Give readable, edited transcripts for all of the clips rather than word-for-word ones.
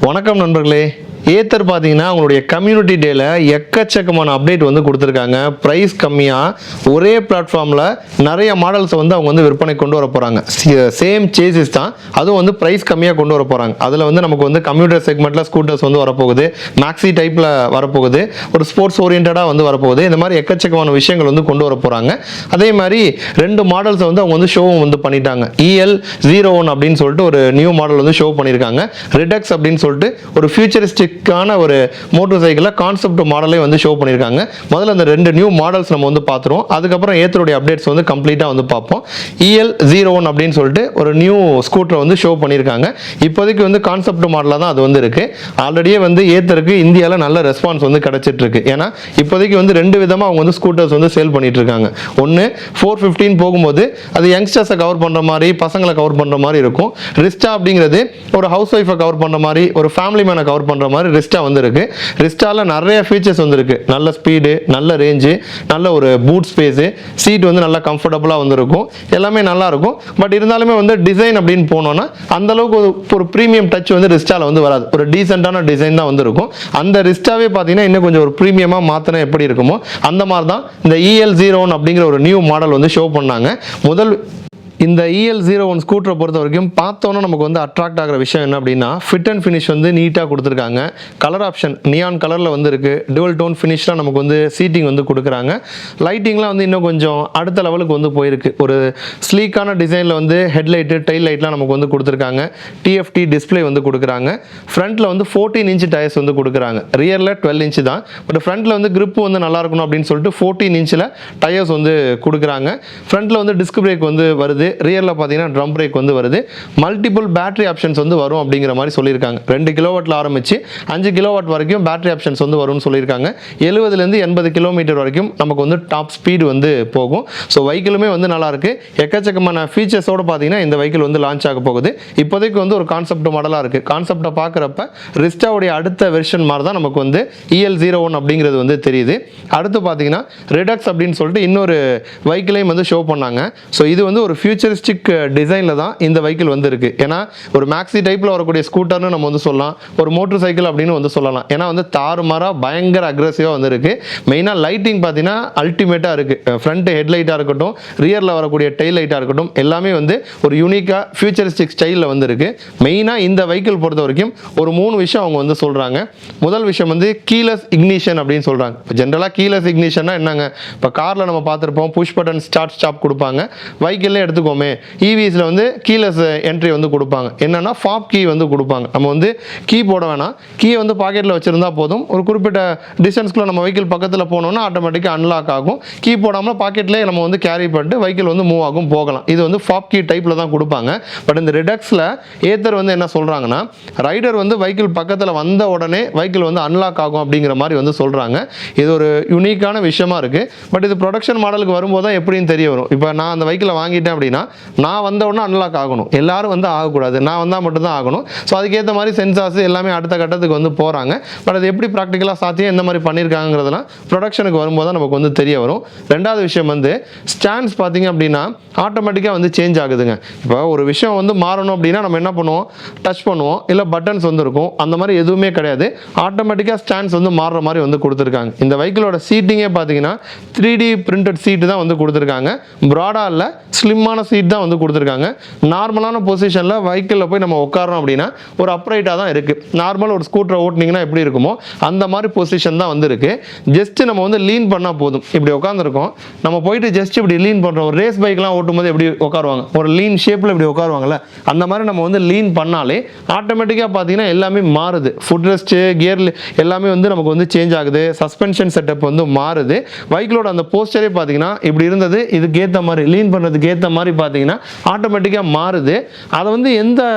வணக்கம் நண்பர்களே. ஏத்தர் பார்த்தீங்கன்னா உங்களுடைய கம்யூனிட்டி டேல எக்கச்சக்கமான அப்டேட் வந்து கொடுத்துருக்காங்க. ப்ரைஸ் கம்மியாக ஒரே பிளாட்ஃபார்மில் நிறைய மாடல்ஸை வந்து அவங்க வந்து விற்பனை கொண்டு வர போகிறாங்க. சேம் சேசிஸ் தான், அதுவும் வந்து ப்ரைஸ் கம்மியாக கொண்டு வர போகிறாங்க. அதில் வந்து நமக்கு வந்து கம்யூட்டர் செக்மெண்ட்டில் ஸ்கூட்டர்ஸ் வந்து வரப்போகுது, மேக்ஸி டைப்பில் வரப்போகுது, ஒரு ஸ்போர்ட்ஸ் ஓரியன்டாக வந்து வரப்போகுது. இந்த மாதிரி எக்கச்சக்கமான விஷயங்கள் வந்து கொண்டு வர போகிறாங்க. அதே மாதிரி 2 மாடல்ஸை வந்து அவங்க வந்து ஷோவும் வந்து பண்ணிட்டாங்க. EL01 அப்படின்னு சொல்லிட்டு ஒரு நியூ மாடல் வந்து ஷோ பண்ணியிருக்காங்க. ரிடக்ஸ் அப்படின்னு சொல்லிட்டு ஒரு ஃபியூச்சரிஸ்டிக் ஒரு மோட்டார் சைக்கிள் கான்செப்ட் மாடலே வந்து ஷோ பண்ணியிருக்காங்க. முதல்ல அந்த 2 நியூ மாடல்ஸ் நம்ம வந்து பார்த்துருவோம். அதுக்கப்புறம் ஏத்தருடைய அப்டேட்ஸ் வந்து கம்ப்ளீட்டாக வந்து பார்ப்போம். EL01 அப்படின்னு சொல்லிட்டு ஒரு நியூ ஸ்கூட்டரை வந்து ஷோ பண்ணியிருக்காங்க. இப்போதைக்கு வந்து கான்செப்ட் மாடலாக தான் அது வந்து இருக்கு. ஆல்ரெடியே வந்து ஏத்தருக்கு இந்தியாவில் நல்ல ரெஸ்பான்ஸ் வந்து கிடைச்சிட்டு இருக்கு. ஏன்னா இப்போதைக்கு வந்து 2 விதமாக அவங்க வந்து ஸ்கூட்டர்ஸ் வந்து சேல் பண்ணிட்டு இருக்காங்க. ஒன்று 415 போகும்போது அது யங்ஸ்டர்ஸை கவர் பண்ணுற மாதிரி, பசங்களை கவர் பண்ணுற மாதிரி இருக்கும். ரிஸ்டா அப்படிங்கிறது ஒரு ஹவுஸ் ஒய்ஃபை கவர் பண்ணுற மாதிரி, ஒரு ஃபேமிலி மேனை கவர் பண்ணுற மாதிரி ரிஸ்டா வந்து இருக்கு. ரிஸ்டால நிறைய ஃபீச்சர்ஸ் வந்து இருக்கு. நல்ல ஸ்பீடு, நல்ல ரேஞ்சு, நல்ல ஒரு பூட் ஸ்பேஸ், சீட் வந்து நல்லா கம்ஃபர்டபுளா வந்து இருக்கும். எல்லாமே நல்லா இருக்கும். பட் இருந்தாலுமே வந்து டிசைன் அப்படின்னு போனோம்னா அந்த அளவுக்கு ஒரு பிரீமியம் டச் வந்து ரிஸ்டால வந்து வராது. ஒரு டீசென்டான டிசைன் தான் வந்து இருக்கும். அந்த ரிஸ்டாவே பார்த்தீங்கன்னா இன்னும் கொஞ்சம் ஒரு பிரீமியமா மாத்தினா எப்படி இருக்குமோ அந்த மாதிரி தான் இந்த EL01 அப்படிங்கிற ஒரு நியூ மாடல் வந்து ஷோ பண்ணாங்க. இந்த EL01 ஸ்கூட்டரை பொறுத்த வரைக்கும் பார்த்தோன்னா நமக்கு வந்து அட்ராக்ட் ஆகிற விஷயம் என்ன அப்படின்னா, ஃபிட் அண்ட் ஃபினிஷ் வந்து நீட்டாக கொடுத்துருக்காங்க. கலர் ஆப்ஷன் நியான் கலரில் வந்து இருக்குது. டுவல் டோன் ஃபினிஷ்லாம் நமக்கு வந்து சீட்டிங் வந்து கொடுக்குறாங்க. லைட்டிங்லாம் வந்து இன்னும் கொஞ்சம் அடுத்த லெவலுக்கு வந்து போயிருக்கு. ஒரு ஸ்லீக்கான டிசைனில் வந்து ஹெட்லைட்டு, டெயில் லைட்லாம் நமக்கு வந்து கொடுத்துருக்காங்க. TFT டிஸ்பிளே வந்து கொடுக்குறாங்க. ஃப்ரண்ட்டில் வந்து 14 இன்ச் டயர்ஸ் வந்து கொடுக்குறாங்க. ரியரில் 12 இன்ச் தான். பட் ஃப்ரண்ட்டில் வந்து கிரிப் வந்து நல்லா இருக்கணும் அப்படின்னு சொல்லிட்டு 14 இன்ச்சில் டயர்ஸ் வந்து கொடுக்குறாங்க. ஃப்ரண்ட்டில் வந்து டிஸ்க் பிரேக் வந்து வருது. ரியரில் பார்த்தீங்கன்னா ட்ரம் பிரேக் வந்து வருது. மல்டிபிள் பேட்டரி ஆப்ஷன்ஸ் வந்து வரும் அப்படிங்கிற மாதிரி சொல்லியிருக்காங்க. 2 கிலோவாட்டில் ஆரம்பித்து 5 கிலோவாட் வரைக்கும் பேட்டரி ஆப்ஷன்ஸ் வந்து வரும்னு சொல்லியிருக்காங்க. 70லேருந்து 80 கிலோமீட்டர் வரைக்கும் நமக்கு வந்து டாப் ஸ்பீடு வந்து போகும். ஸோ வெஹிக்கிளுமே வந்து நல்லாயிருக்கு. எக்கச்சக்கமான ஃபீச்சர்ஸோடு பார்த்தீங்கன்னா இந்த வெஹிக்கிள் வந்து லான்ச் ஆக போகுது. இப்போதைக்கு வந்து ஒரு கான்செப்ட் மாடலாக இருக்குது. கான்செப்டை பார்க்குறப்ப ரிஸ்டாவுடைய அடுத்த வெர்ஷன் மாதிரி தான் நமக்கு வந்து EL01 அப்படிங்கிறது வந்து தெரியுது. அடுத்து பார்த்தீங்கன்னா ரிடக்ஸ் அப்படின்னு சொல்லிட்டு இன்னொரு வெஹிக்கிளையும் வந்து ஷோ பண்ணாங்க. ஸோ இது வந்து ஒரு ஃபியூச்சரிஸ்டிக் டிசைனில் தான் இந்த வெஹிக்கிள் வந்து இருக்குது. ஏன்னா ஒரு மேக்ஸி டைப்பில் வரக்கூடிய ஸ்கூட்டர்னு நம்ம வந்து சொல்லலாம், ஒரு மோட்டர் சைக்கிள் அப்படின்னு வந்து சொல்லலாம். ஏன்னா வந்து தாறுமாறாக பயங்கர அக்ரெசிவாக வந்து இருக்குது. மெயினாக லைட்டிங் பார்த்தீங்கன்னா அல்டிமேட்டாக இருக்குது. ஃப்ரண்ட் ஹெட்லைட்டாக இருக்கட்டும், ரியரில் வரக்கூடிய டெயில் லைட்டாக இருக்கட்டும், எல்லாமே வந்து ஒரு யூனிக்காக ஃபியூச்சரிஸ்டிக் ஸ்டைலில் வந்து இருக்குது. மெயினாக இந்த வெஹிக்கிள் பொறுத்த வரைக்கும் ஒரு 3 விஷயம் அவங்க வந்து சொல்கிறாங்க. முதல் விஷயம் வந்து கீலெஸ் இக்னிஷன் அப்படின்னு சொல்கிறாங்க. இப்போ ஜென்ரலாக கீலெஸ் இக்னிஷன்னா என்னங்க, இப்போ காரில் நம்ம பார்த்துருப்போம், புஷ் பட்டன் ஸ்டார்ட் ஸ்டாப் கொடுப்பாங்க. வெஹிக்கிளில் எடுத்துக்கோமே EVஸ்ல வந்து கீலெஸ் என்ட்ரி வந்து கொடுப்பாங்க. என்னன்னா ஃபாப் கீ வந்து கொடுப்பாங்க. நம்ம வந்து கீ போட வேணாம், கீயை வந்து பாக்கெட்டில் வச்சிருந்தா போதும். ஒரு குறிப்பிட்ட டிஸ்டன்ஸ்க்குள்ள நம்ம வெஹிக்கிள் பக்கத்தில் போனோம்னா ஆட்டோமேட்டிக்காக அன்லாக் ஆகும். கீ போடாமல் பாக்கெட்லேயே நம்ம வந்து கேரி பண்ணிட்டு வெஹிக்கிள் வந்து மூவ் ஆகும், போகலாம். இது வந்து ஃபாப் கீ டைப்பில் தான் கொடுப்பாங்க. பட் இந்த ரிடக்ஸில் ஏத்தர் வந்து என்ன சொல்கிறாங்கன்னா, ரைடர் வந்து வெஹிக்கிள் பக்கத்தில் வந்த உடனே வெஹிக்கிள் வந்து அன்லாக் ஆகும் அப்படிங்கிற மாதிரி வந்து சொல்கிறாங்க. இது ஒரு யூனிக்கான விஷயமா இருக்குது. பட் இது ப்ரொடக்ஷன் மாடலுக்கு வரும்போது தான் எப்படின்னு தெரிய வரும். இப்போ நான் அந்த வெஹிக்கிளை வாங்கிட்டேன் அப்படின்னா நான் வந்த உடனே அன்லாக் ஆகணும், எல்லாரும் வந்து ஆகக்கூடாது, நான் வந்தால் மட்டும்தான் ஆகணும். ஸோ அதுக்கேற்ற மாதிரி சென்சார்ஸ் எல்லாமே அடுத்த கட்டத்துக்கு வந்து போகிறாங்க. பட் அது எப்படி ப்ராக்டிக்கலாக சாத்தியம், எந்த மாதிரி பண்ணியிருக்காங்கிறதுலாம் ப்ரொடக்ஷனுக்கு வரும்போது தான் நமக்கு வந்து தெரிய வரும். ரெண்டாவது விஷயம் வந்து ஸ்டாண்ட்ஸ் பார்த்தீங்க அப்படின்னா ஆட்டோமேட்டிக்காக வந்து சேஞ்ச் ஆகுதுங்க. இப்போ ஒரு விஷயம் வந்து மாறணும் அப்படின்னா நம்ம என்ன பண்ணுவோம், டச் பண்ணுவோம், இல்லை பட்டன்ஸ் வந்து இருக்கும். அந்த மாதிரி எதுவுமே கிடையாது. ஆட்டோமேட்டிக்காக ஸ்டாண்ட்ஸ் வந்து மாறுற மாதிரி வந்து கொடுத்துருக்காங்க. இந்த வெஹிக்கிளோட சீட்டிங்கே பார்த்தீங்கன்னா 3D பிரிண்டட் சீட்டு தான் வந்து கொடுத்துருக்காங்க. ப்ராடாக இல்லை, ஸ்லிம்மான சீட் தான் வந்து கொடுத்துருக்காங்க. நார்மலான பொசிஷனில் வெஹிக்கிளில் போய் நம்ம உட்காரோம் அப்படின்னா ஒரு அப்ரைட்டாக தான் இருக்குது. நார்மல் ஒரு ஸ்கூட்டரை ஓட்டினீங்கன்னா எப்படி இருக்குமோ அந்த மாதிரி பொசிஷன் தான் வந்து இருக்குது. ஜஸ்ட்டு நம்ம வந்து லீன் பண்ணால் போதும். இப்படி உட்காந்துருக்கோம், நம்ம போயிட்டு ஜஸ்ட் இப்படி லீன் பண்ணுறோம். ஒரு ரேஸ் பைக்லாம் ஓட்டும் போது எப்படி உட்காருவாங்க, ஒரு லீன் ஷேப்பில் இப்படி உட்காருவாங்கல்ல, அந்த மாதிரி நம்ம வந்து லீன் பண்ணாலே ஆட்டோமேட்டிக்காக பார்த்தீங்கன்னா எல்லாமே மாறுது. ஃபுட் ரெஸ்ட்டு, கியர் எல்லாமே வந்து நமக்கு வந்து சேஞ்ச் ஆகுது. சஸ்பென்ஷன் செட்டப் வந்து மாறுது. வெஹிக்கிளோட அந்த போஸ்டரே பார்த்தீங்கன்னா இப்படி இருந்தது, இதுக்கு ஏற்ற மாதிரி லீன் பண்ணுறதுக்கு ஏற்ற மாதிரி பார்த்தீங்கன்னா ஆட்டோமேட்டிக்காக மாறுது. அதை வந்து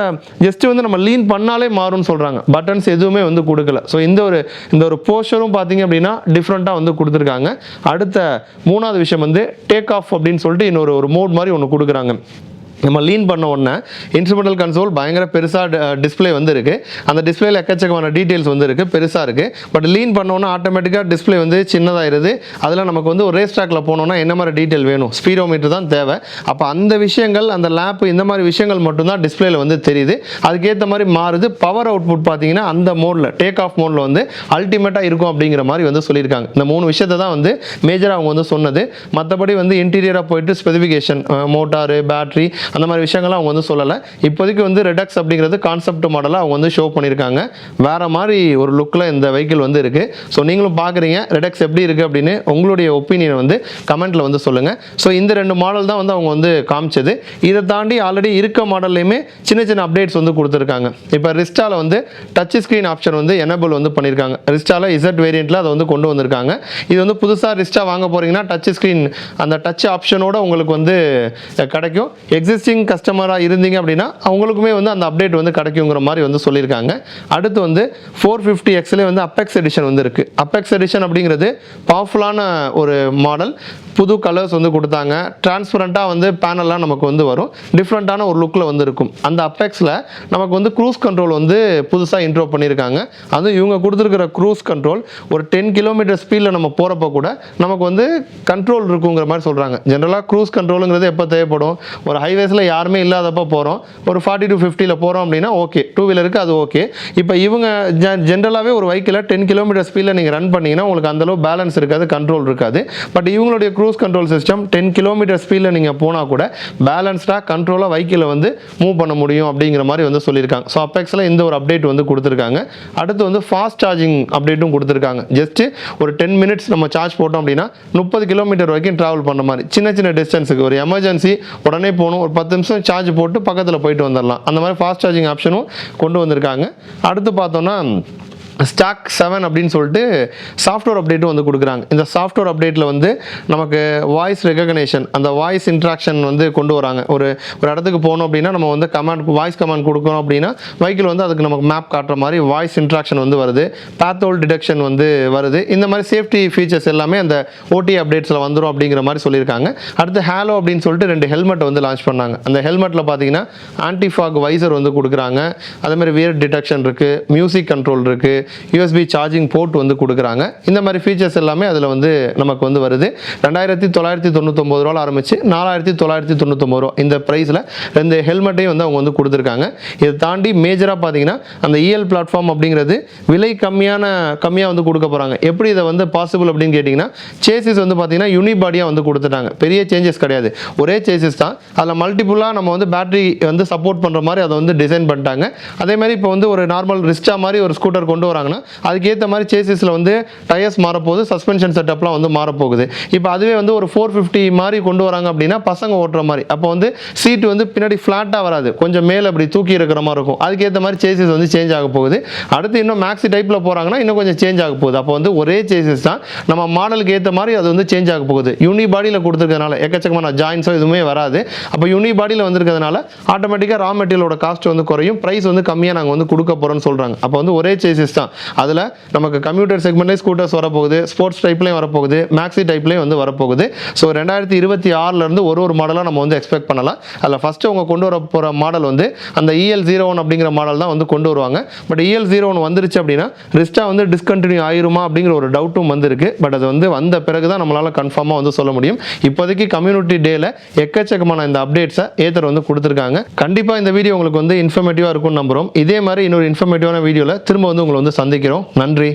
ஜஸ்ட் வந்து நம்ம லீன் பண்ணாலே மாறும்னு சொல்கிறாங்க. பட்டன்ஸ் எதுவுமே வந்து கொடுக்கல. ஸோ இந்த ஒரு போஸ்டரும் பார்த்தீங்க அப்படின்னா டிஃப்ரெண்ட்டாக வந்து கொடுத்துருக்காங்க. அடுத்த 3வது விஷயம் வந்து டேக் ஆஃப் அப்படின்னு சொல்லிட்டு இன்னொரு மோட் மாதிரி ஒன்று கொடுக்குறாங்க. நம்ம லீன் பண்ண உடனே இன்ஸ்ட்ருமெண்டல் கன்சோல் பயங்கர பெருசாக டிஸ்பிளே வந்து இருக்குது. அந்த டிஸ்பிளேல எக்கச்சக்கமான டீட்டெயில்ஸ் வந்து இருக்குது, பெருசாக இருக்குது. பட் லீன் பண்ணோன்னா ஆட்டோமேட்டிக்காக டிஸ்பிளே வந்து சின்னதாகிடுது. அதில் நமக்கு வந்து ஒரு ரேஸ் ட்ராக்கில் போனோன்னா என்ன மாதிரி டீட்டெயில் வேணும், ஸ்பீடோமீட்டர் தான் தேவை. அப்போ அந்த விஷயங்கள், அந்த லேப், இந்த மாதிரி விஷயங்கள் மட்டும்தான் டிஸ்பிளேல வந்து தெரியுது. அதுக்கேற்ற மாதிரி மாறுது. பவர் அவுட்புட் பார்த்தீங்கன்னா அந்த மோடில், டேக் ஆஃப் மோடில் வந்து அல்டிமேட்டாக இருக்கும் அப்படிங்கிற மாதிரி வந்து சொல்லியிருக்காங்க. இந்த 3 விஷயத்தை தான் வந்து மேஜராக அவங்க வந்து சொன்னது. மற்றபடி வந்து இன்டீரியராக போயிட்டு ஸ்பெசிஃபிகேஷன், மோட்டாரு, பேட்டரி, அந்த மாதிரி விஷயங்கள்லாம் அவங்க வந்து சொல்லலை. இப்போதைக்கு வந்து ரெடக்ஸ் அப்படிங்கிறது கான்செப்ட் மாடலாக அவங்க வந்து ஷோ பண்ணியிருக்காங்க. வேறு மாதிரி ஒரு லுக்கில் இந்த வெஹிக்கிள் வந்து இருக்குது. ஸோ நீங்களும் பார்க்குறீங்க ரெடக்ஸ் எப்படி இருக்குது அப்படின்னு உங்களுடைய ஒப்பீனியனை வந்து கமெண்ட்டில் வந்து சொல்லுங்கள். ஸோ இந்த 2 மாடல் தான் வந்து அவங்க வந்து காமிச்சது. இதை தாண்டி ஆல்ரெடி இருக்க மாடல்லையுமே சின்ன சின்ன அப்டேட்ஸ் வந்து கொடுத்துருக்காங்க. இப்போ ரிஸ்டாவில் வந்து டச் ஸ்க்ரீன் ஆப்ஷன் வந்து எனேபிள் வந்து பண்ணியிருக்காங்க. ரிஸ்டாவில் இசட் வேரியண்ட்டில் அதை வந்து கொண்டு வந்திருக்காங்க. இது வந்து புதுசாக ரிஸ்டா வாங்க போகிறீங்கன்னா டச் ஸ்க்ரீன், அந்த டச் ஆப்ஷனோட உங்களுக்கு வந்து கிடைக்கும். எக்ஸிஸ்டிங் கஸ்டமராக இருந்தீங்க அப்படின்னா அவங்களுக்குமே வந்து அந்த அப்டேட் வந்து கிடைக்குங்கிற மாதிரி வந்து சொல்லியிருக்காங்க. அடுத்து வந்து 450Xல வந்து அப்பெக்ஸ் எடிஷன் வந்து இருக்குது. அப்பெக்ஸ் எடிஷன் அப்படிங்கிறது பவர்ஃபுல்லான ஒரு மாடல். புது கலர்ஸ் வந்து கொடுத்தாங்க. டிரான்ஸ்பரண்ட்டாக வந்து பேனல்லாம் நமக்கு வந்து வரும். டிஃப்ரெண்ட்டான ஒரு லுக்கில் வந்து இருக்கும். அந்த அப்பெக்ஸில் நமக்கு வந்து க்ரூஸ் கண்ட்ரோல் வந்து புதுசாக இன்ட்ரோ பண்ணியிருக்காங்க. அதுவும் இவங்க கொடுத்துருக்கிற க்ரூஸ் கண்ட்ரோல் ஒரு 10 கிலோமீட்டர் ஸ்பீடில் நம்ம போகிறப்ப கூட நமக்கு வந்து கண்ட்ரோல் இருக்குங்கிற மாதிரி சொல்கிறாங்க. ஜென்ரலாக க்ரூஸ் கண்ட்ரோலுங்கிறது எப்போ தேவைப்படும், ஒரு ஹைவேஸில் யாருமே இல்லாதப்போ போகிறோம், ஒரு 40 to 50ல் போகிறோம் அப்படின்னா ஓகே, 2 வீலருக்கு அது ஓகே. இப்போ இவங்க ஜென்ரலாகவே ஒரு வெஹிக்கிளை 10 கிலோமீட்டர் ஸ்பீடில் நீங்கள் ரன் பண்ணிங்கன்னா உங்களுக்கு அந்தளவு பேலன்ஸ் இருக்காது, கண்ட்ரோல் இருக்காது. பட் இவங்களுடைய க்ரூஸ் கண்ட்ரோல் சிஸ்டம் 10 கிலோமீட்டர் ஸ்பீடில் நீங்கள் போனால் கூட பேலன்ஸ்டாக கண்ட்ரோலாக வெஹிக்கிளை வந்து மூவ் பண்ண முடியும் அப்படிங்கிற மாதிரி வந்து சொல்லியிருக்காங்க. ஸோ அப்பெக்ஸில் இந்த ஒரு அப்டேட் வந்து கொடுத்துருக்காங்க. அடுத்து வந்து ஃபாஸ்ட் சார்ஜிங் அப்டேட்டும் கொடுத்துருக்காங்க. ஜஸ்ட்டு ஒரு 10 மினிட்ஸ் நம்ம சார்ஜ் போட்டோம் அப்படின்னா 30 கிலோமீட்டர் வரைக்கும் ட்ராவல் பண்ண மாதிரி, சின்ன சின்ன டிஸ்டன்ஸுக்கு, ஒரு எமர்ஜென்சி உடனே போகணும், ஒரு 10 நிமிஷம் சார்ஜ் போட்டு பக்கத்தில் போயிட்டு வந்துடலாம். அந்த மாதிரி ஃபாஸ்ட் சார்ஜிங் ஆப்ஷனும் கொண்டு வந்திருக்காங்க. அடுத்து பார்த்தோன்னா ஸ்டாக் 7 அப்படின்னு சொல்லிட்டு சாஃப்ட்வேர் அப்டேட்டும் வந்து கொடுக்குறாங்க. இந்த சாஃப்ட்வேர் அப்டேட்டில் வந்து நமக்கு வாய்ஸ் ரெகக்னேஷன், அந்த வாய்ஸ் இன்ட்ராக்ஷன் வந்து கொண்டு வராங்க. ஒரு இடத்துக்கு போகணும் அப்படின்னா நம்ம வந்து வாய்ஸ் கமாண்ட் கொடுக்கணும் அப்படின்னா வெஹிக்கிள் வந்து அதுக்கு நமக்கு மேப் காட்டுற மாதிரி வாய்ஸ் இன்ட்ராக்ஷன் வந்து வருது. பேத்தோல் டிடெக்ஷன் வந்து வருது. இந்த மாதிரி சேஃப்டி ஃபீச்சர்ஸ் எல்லாமே அந்த ஓடி அப்டேட்ஸில் வந்துடும் அப்படிங்கிற மாதிரி சொல்லியிருக்காங்க. அடுத்து ஹேலோ அப்படின்னு சொல்லிட்டு 2 ஹெல்மெட் வந்து லான்ச் பண்ணாங்க. அந்த ஹெல்மெட்டில் பார்த்தீங்கன்னா ஆன்டிஃபாக் வைசர் வந்து கொடுக்குறாங்க. அதேமாதிரி வியர் டிடெக்ஷன் இருக்குது, மியூசிக் கண்ட்ரோல் இருக்குது, USB சார்ஜிங் போர்ட் வந்து கொடுக்குறாங்க. இந்த மாதிரி ஃபீச்சர்ஸ் எல்லாமே அதில் வந்து நமக்கு வந்து வருது. 2999 ரூபாய் ஆரம்பிச்சு 4999 ரூபா இந்த ப்ரைஸில் 2 ஹெல்மெட்டையும் வந்து அவங்க வந்து கொடுத்துருக்காங்க. இதை தாண்டி மேஜராக பார்த்தீங்கன்னா அந்த இஎல் பிளாட்ஃபார்ம் அப்படிங்கிறது விலை கம்மியாக வந்து கொடுக்க போகிறாங்க. எப்படி இதை வந்து பாசிபிள் அப்படின்னு கேட்டிங்கன்னா, சேசிஸ் வந்து பார்த்தீங்கன்னா யூனிபாடியாக வந்து கொடுத்துட்டாங்க. பெரிய சேஞ்சஸ் கிடையாது, ஒரே சேசிஸ் தான். அதில் மல்டிபிளாக நம்ம வந்து பேட்டரி வந்து சப்போர்ட் பண்ணுற மாதிரி அதை வந்து டிசைன் பண்ணிட்டாங்க. அதே மாதிரி இப்போ வந்து ஒரு நார்மல் ரிஸ்டா மாதிரி ஒரு ஸ்கூட்டர் கொண்டு வராங்கன்னா அதுக்கேற்ற மாதிரி சேசிஸில் வந்து டயர்ஸ் மாறப்போகுது, சஸ்பென்ஷன் செட்டப்லாம் வந்து மாறப்போகுது. இப்போ அதுவே வந்து ஒரு 450 மாதிரி கொண்டு வராங்க அப்படின்னா பசங்க ஓட்டுற மாதிரி, அப்போ வந்து சீட்டு வந்து பின்னாடி ஃப்ளாட்டாக வராது, கொஞ்சம் மேலே அப்படி தூக்கி இருக்கிற மாதிரி இருக்கும். அதுக்கேற்ற மாதிரி சேசிஸ் வந்து சேஞ்ச் ஆக போகுது. அடுத்து இன்னும் மேக்ஸி டைப்பில் போகிறாங்கன்னா இன்னும் கொஞ்சம் சேஞ்ச் ஆக போகுது. அப்போ வந்து ஒரே சேசிஸ் தான், நம்ம மாடலுக்கு ஏற்ற மாதிரி அது வந்து சேஞ்ச் ஆக போகுது. யூனி பாடியில் கொடுத்துருக்கனால எக்கச்சக்கமான ஜாயின்ஸோ எதுவுமே வராது. அப்போ யூனி பாடியில் வந்திருக்கிறதுனால ஆட்டோமேட்டிக்காக ரா மெட்டீரியலோட காஸ்ட் வந்து குறையும், ப்ரைஸ் வந்து கம்மியாக நாங்கள் வந்து கொடுக்க போகிறோம்னு சொல்கிறாங்க. அப்போ வந்து ஒரே சேசிஸ் தான். அதில் நமக்கு கம்ப்யூட்டர் செக்மெண்ட்லேயே ஸ்கூட்டர்ஸ் வரப்போகுது, ஸ்போர்ட்ஸ் டைப்லேயும் வரப்போகுது, மேக்ஸி டைப்லேயும் வந்து வரப்போகுது. ஸோ 2026 ஒரு மாடலாக நம்ம வந்து எக்ஸ்பெக்ட் பண்ணலாம். அதில் ஃபஸ்ட்டு அவங்க கொண்டு வர போகிற மாடல் வந்து அந்த EL01 அப்படிங்கிற மாடல் தான் வந்து கொண்டு வருவாங்க. பட் EL01 வந்துருச்சு அப்படின்னா ரிஸ்டா வந்து டிஸ்கண்டினியூ ஆயிருமா அப்படிங்கிற ஒரு டவுட்டும் வந்துருக்கு. பட் அது வந்து வந்த பிறகு தான் நம்மளால் கன்ஃபார்மாக வந்து சொல்ல முடியும். இப்போதைக்கு கம்யூனிட்டி டேல எக்கச்சக்கமான இந்த அப்டேட்ஸை ஏத்தர் வந்து கொடுத்துருக்காங்க. கண்டிப்பாக இந்த வீடியோ உங்களுக்கு வந்து இன்ஃபர்மேட்டிவாக இருக்கும்னு நம்புகிறோம். இதே மாதிரி இன்னொரு இன்ஃபர்மேட்டிவான வீடியோவில் திரும்ப வந்து உங்களை வந்து சந்திக்கிறோம். நன்றி.